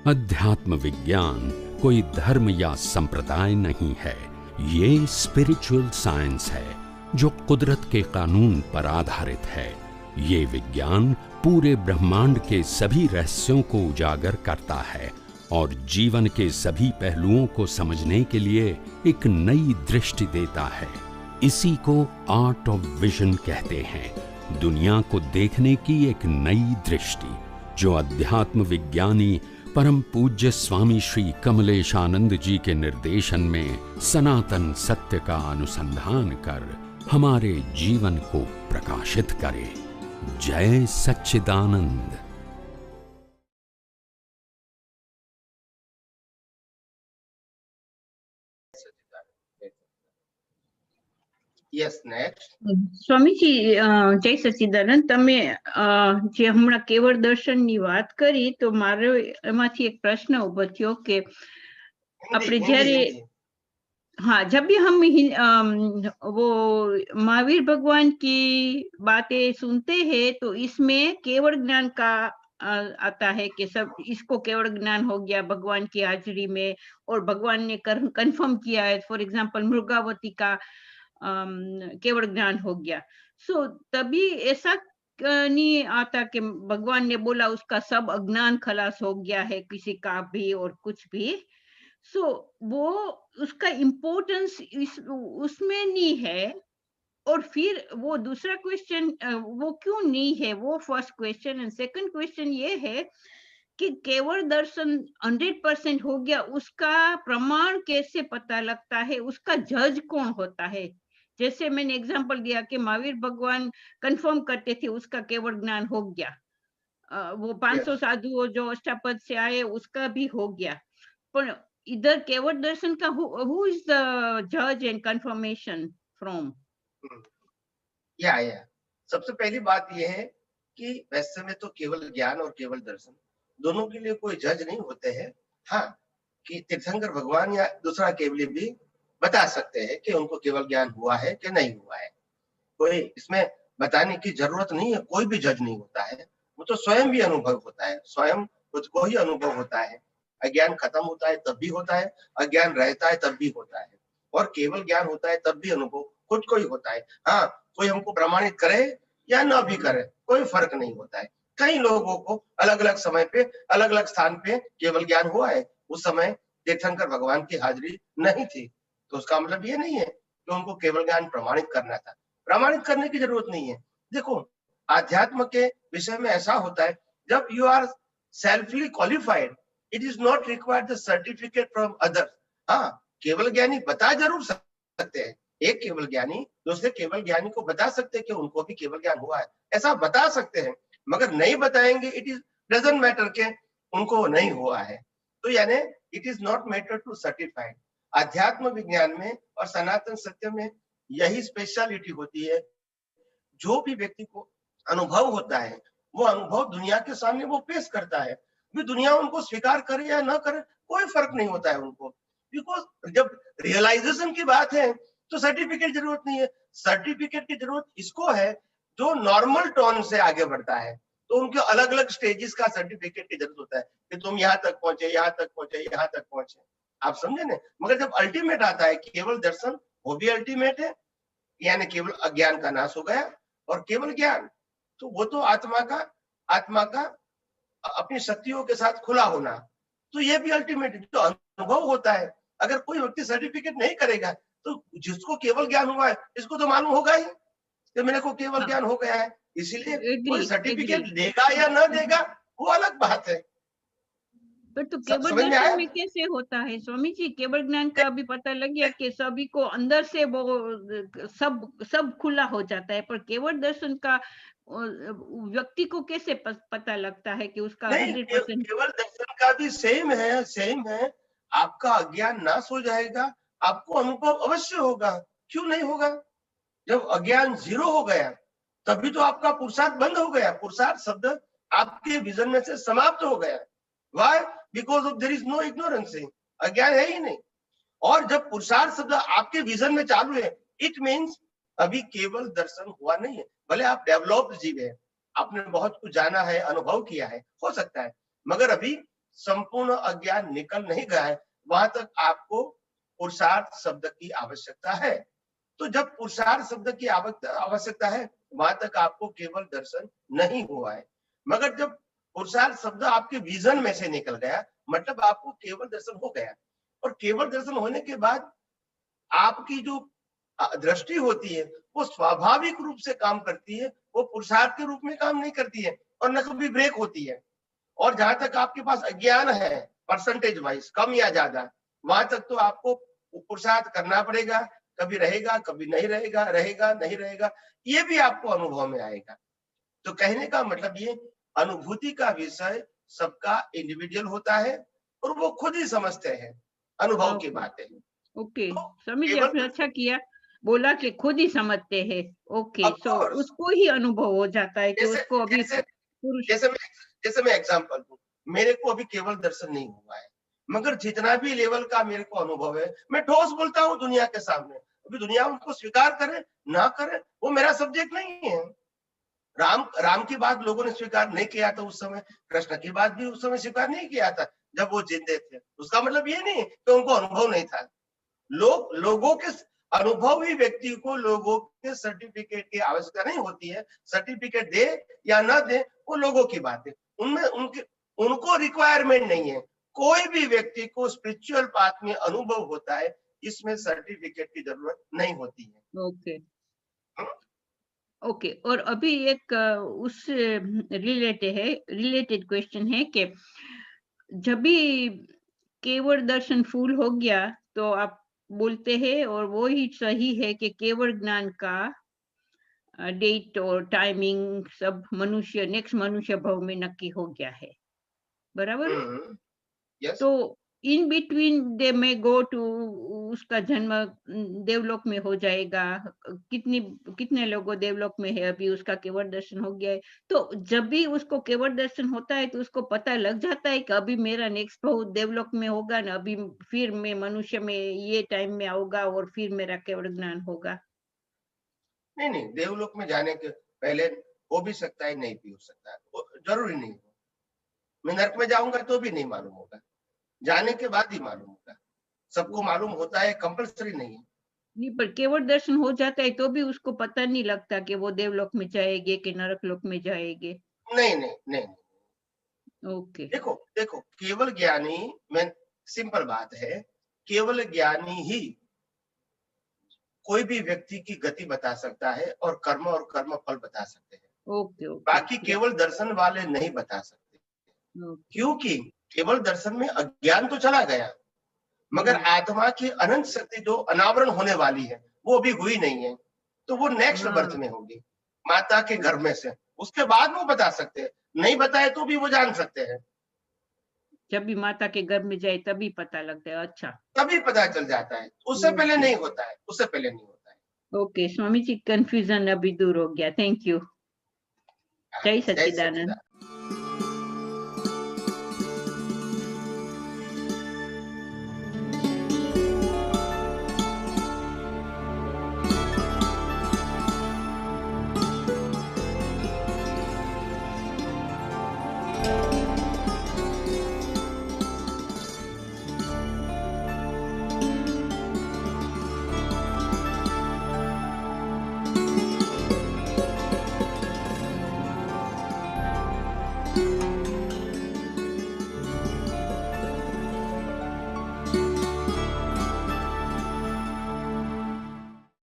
अध्यात्म विज्ञान कोई धर्म या संप्रदाय नहीं है, ये स्पिरिचुअल साइंस है जो कुदरत के कानून पर आधारित है। ये विज्ञान पूरे ब्रह्मांड के सभी रहस्यों को उजागर करता है और जीवन के सभी पहलुओं को समझने के लिए एक नई दृष्टि देता है। इसी को आर्ट ऑफ विजन कहते हैं, दुनिया को देखने की एक नई दृष्टि, जो अध्यात्म विज्ञानी परम पूज्य स्वामी श्री कमलेशानंद जी के निर्देशन में सनातन सत्य का अनुसंधान कर हमारे जीवन को प्रकाशित करे। जय सच्चिदानंद। Yes, next. સ્વામીજી જય સચ્ચિદાનંદ, તમે જે હમણાં કેવળ દર્શનની વાત કરી તો મારો એમાંથી એક પ્રશ્ન ઉભો થયો કે આપણે જ્યારે हाँ, जब भी हम वो महावीर भगवान की बातें सुनते हैं तो इसमें केवल ज्ञान का आता है कि सब इसको केवल ज्ञान हो गया भगवान की हाजिरी में, और भगवान ने कंफर्म किया है। फॉर एग्जांपल मृगावती का केवल ज्ञान हो गया। सो तभी ऐसा नहीं आता कि भगवान ने बोला उसका सब अज्ञान खलास हो गया है, किसी का भी और कुछ भी। सो वो उसका इम्पोर्टेंस उसमें नहीं है। और फिर वो दूसरा क्वेश्चन वो क्यों नहीं है, वो first question. And second question ये है कि केवल दर्शन 100% हो गया, उसका प्रमाण कैसे पता लगता है, उसका जज कौन होता है? जैसे मैंने एग्जांपल दिया कि महावीर भगवान कंफर्म करते थे उसका केवल ज्ञान हो गया, वो 500 साधुओं जो अष्टापद से आए उसका भी हो गया, पर इधर केवल दर्शन का who is the judge and confirmation from? या सबसे पहली बात यह है कि वैसे में तो केवल ज्ञान और केवल दर्शन दोनों के लिए कोई जज नहीं होते हैं। हाँ, कि तीर्थंकर भगवान या दूसरा केवली भी बता सकते हैं कि उनको केवल ज्ञान हुआ है कि नहीं हुआ है। कोई इसमें बताने की जरूरत नहीं है, कोई भी जज नहीं होता है, वो तो स्वयं भी अनुभव होता है, स्वयं खुद को ही अनुभव होता है। अज्ञान खत्म होता है तब भी होता है, अज्ञान रहता है तब भी होता है, और केवल ज्ञान होता है तब भी अनुभव खुद को ही होता है। हाँ, कोई हमको प्रमाणित करे या ना भी करे कोई फर्क नहीं होता है। कई लोगों को अलग अलग समय पे अलग अलग स्थान पे केवल ज्ञान हुआ है, उस समय तीर्थंकर भगवान की हाजिरी नहीं थी, तो उसका मतलब ये नहीं है कि उनको केवल ज्ञान प्रमाणित करना था। प्रमाणित करने की जरूरत नहीं है। देखो, आध्यात्म के विषय में ऐसा होता है, जब you are selfly qualified, it is not required the certificate from others. हाँ, केवल ज्ञानी बता जरूर सकते हैं, एक केवल ज्ञानी दूसरे केवल ज्ञानी को बता सकते हैं कि उनको भी केवल ज्ञान हुआ है, ऐसा बता सकते हैं, मगर नहीं बताएंगे इट इज डजंट मैटर के उनको नहीं हुआ है। तो यानी it is not matter to certified. अध्यात्म विज्ञान में और सनातन सत्य में यही स्पेशलिटी होती है, जो भी व्यक्ति को अनुभव होता है वो अनुभव दुनिया के सामने वो पेश करता है, भी दुनिया उनको स्वीकार करे या ना करे कोई फर्क नहीं होता है उनको, बिकॉज जब रियलाइजेशन की बात है तो सर्टिफिकेट जरूरत नहीं है। सर्टिफिकेट की जरूरत इसको है जो नॉर्मल टोन से आगे बढ़ता है, तो उनके अलग अलग स्टेजेस का सर्टिफिकेट की जरूरत होता है कि तुम यहाँ तक पहुंचे, यहाँ तक पहुंचे, यहाँ तक पहुंचे, आप समझे ना। मगर जब अल्टीमेट आता है केवल दर्शन, वो भी अल्टीमेट है, यानी केवल अज्ञान का नाश हो गया और केवल ज्ञान, तो वो तो आत्मा का अपनी शक्तियों के साथ खुला होना, तो ये भी अल्टीमेट जो अनुभव होता है। अगर कोई व्यक्ति सर्टिफिकेट नहीं करेगा तो जिसको केवल ज्ञान हुआ है इसको तो मालूम होगा ही कि मेरे को केवल ज्ञान हो गया है, इसीलिए कोई सर्टिफिकेट देगा या ना देगा वो अलग बात है। पर तो केवल दर्शन में कैसे होता है स्वामी जी? केवल ज्ञान का भी पता लग गया कि सभी को अंदर से वो सब खुला हो जाता है, पर केवल दर्शन का व्यक्ति को कैसे पता लगता है कि उसका 100%? केवल दर्शन का भी सेम है। आपका अज्ञान नाश हो जाएगा, आपको अनुभव अवश्य होगा, क्यों नहीं होगा? जब अज्ञान जीरो हो गया तभी तो आपका पुरुषार्थ बंद हो गया, पुरुषार्थ शब्द आपके विजन में से समाप्त हो गया। Why? Because of there is no ignorance, अज्ञान है ही नहीं। और जब पुरुषार्थ शब्द आपके विजन में चालू है, इट मीन्स अभी केवल दर्शन हुआ नहीं है। भले आप डेवलप्ड जीव है, आपने बहुत कुछ जाना है, अनुभव किया है, हो सकता है, मगर अभी संपूर्ण अज्ञान निकल नहीं गया है, वहां तक आपको पुरुषार्थ शब्द की आवश्यकता है। तो जब पुरुषार्थ शब्द की आवश्यकता है, वहां तक आपको केवल दर्शन नहीं हुआ है। मगर जब पुरुषार्थ शब्द आपके विजन में से निकल गया, मतलब आपको केवल दर्शन हो गया। और केवल दर्शन होने के बाद आपकी जो दृष्टि होती है वो स्वाभाविक रूप से काम करती है, वो पुरुषार्थ के रूप में काम नहीं करती है और न कभी ब्रेक होती है। और जहां तक आपके पास अज्ञान है परसेंटेज वाइज कम या ज्यादा, वहां तक तो आपको पुरुषार्थ करना पड़ेगा, कभी रहेगा कभी नहीं रहेगा, रहेगा नहीं रहेगा, ये भी आपको अनुभव में आएगा। तो कहने का मतलब ये, अनुभूति का विषय सबका इंडिविजुअल होता है और वो खुद ही समझते हैं, अनुभव की बातें। ओके, तो स्वामी जी केवल आपने अच्छा किया, बोला कि खुद ही समझते हैं। ओके, सो उसको ही अनुभव हो जाता है कि उसको अभी पुरुष, जैसे मैं एग्जांपल दूं, मेरे को अभी केवल दर्शन नहीं हुआ है, मगर जितना भी लेवल का मेरे को अनुभव है, मैं ठोस बोलता हूँ दुनिया के सामने। अभी दुनिया उनको स्वीकार करे ना करे, वो मेरा सब्जेक्ट नहीं है। राम की बात लोगों ने स्वीकार नहीं किया था उस समय, कृष्ण की बात भी उस समय स्वीकार नहीं किया था जब वो जिंदे थे। उसका मतलब ये नहीं कि उनको अनुभव नहीं था। लोगों के अनुभव ही व्यक्ति को लोगों के सर्टिफिकेट की आवश्यकता नहीं होती है। सर्टिफिकेट दे या ना दे वो लोगों की बात है, उनमें उनको रिक्वायरमेंट नहीं है। कोई भी व्यक्ति को स्पिरिचुअल पाथ में अनुभव होता है, इसमें सर्टिफिकेट की जरूरत नहीं होती है। ओके ओके, और अभी एक उस रिलेटेड क्वेश्चन है कि जब भी केवल दर्शन फूल हो गया तो आप बोलते हैं, और वो ही सही है कि केवल ज्ञान का डेट और टाइमिंग सब नेक्स्ट मनुष्य भव में नक्की हो गया है, बराबर? yes. तो इन बिटवीन दे में गो टू, उसका जन्म देवलोक में हो जाएगा। कितने लोगों देवलोक में है अभी, उसका केवल दर्शन हो गया है। तो जब भी उसको केवल दर्शन होता है तो उसको पता लग जाता है कि अभी मेरा नेक्स्ट भाव देवलोक में होगा ना, अभी फिर मैं मनुष्य में ये टाइम में आऊंगा और फिर मेरा केवल ज्ञान होगा। नहीं, देवलोक में जाने के पहले हो भी सकता है, नहीं भी हो सकता है, जरूरी नहीं हो। मैं नरक में जाऊंगा तो भी नहीं मालूम होगा, जाने के बाद ही मालूम होगा। सबको मालूम होता है, कंपल्सरी नहीं है। नहीं, पर केवल दर्शन हो जाता है तो भी उसको पता नहीं लगता कि वो देवलोक में जाएंगे कि नरक लोक में जाएंगे। नहीं। ओके, देखो केवल ज्ञानी में सिंपल बात है, केवल ज्ञानी ही कोई भी व्यक्ति की गति बता सकता है और कर्म फल बता सकते हैं। ओके, बाकी केवल दर्शन वाले नहीं बता सकते, क्योंकि केवल दर्शन में अज्ञान तो चला गया, मगर आत्मा की अनंत शक्ति जो अनावरण होने वाली है वो अभी हुई नहीं है। तो वो नेक्स्ट बर्थ में होगी, माता के गर्भ में से, उसके बाद वो बता सकते हैं। नहीं बताए तो भी वो जान सकते हैं। जब भी माता के गर्भ में जाए तभी पता लगता है। अच्छा, तभी पता चल जाता है, उससे पहले नहीं होता है, उससे पहले नहीं होता है। ओके, स्वामी जी कंफ्यूजन अभी दूर हो गया। Thank you. जय सच्चिदानंद।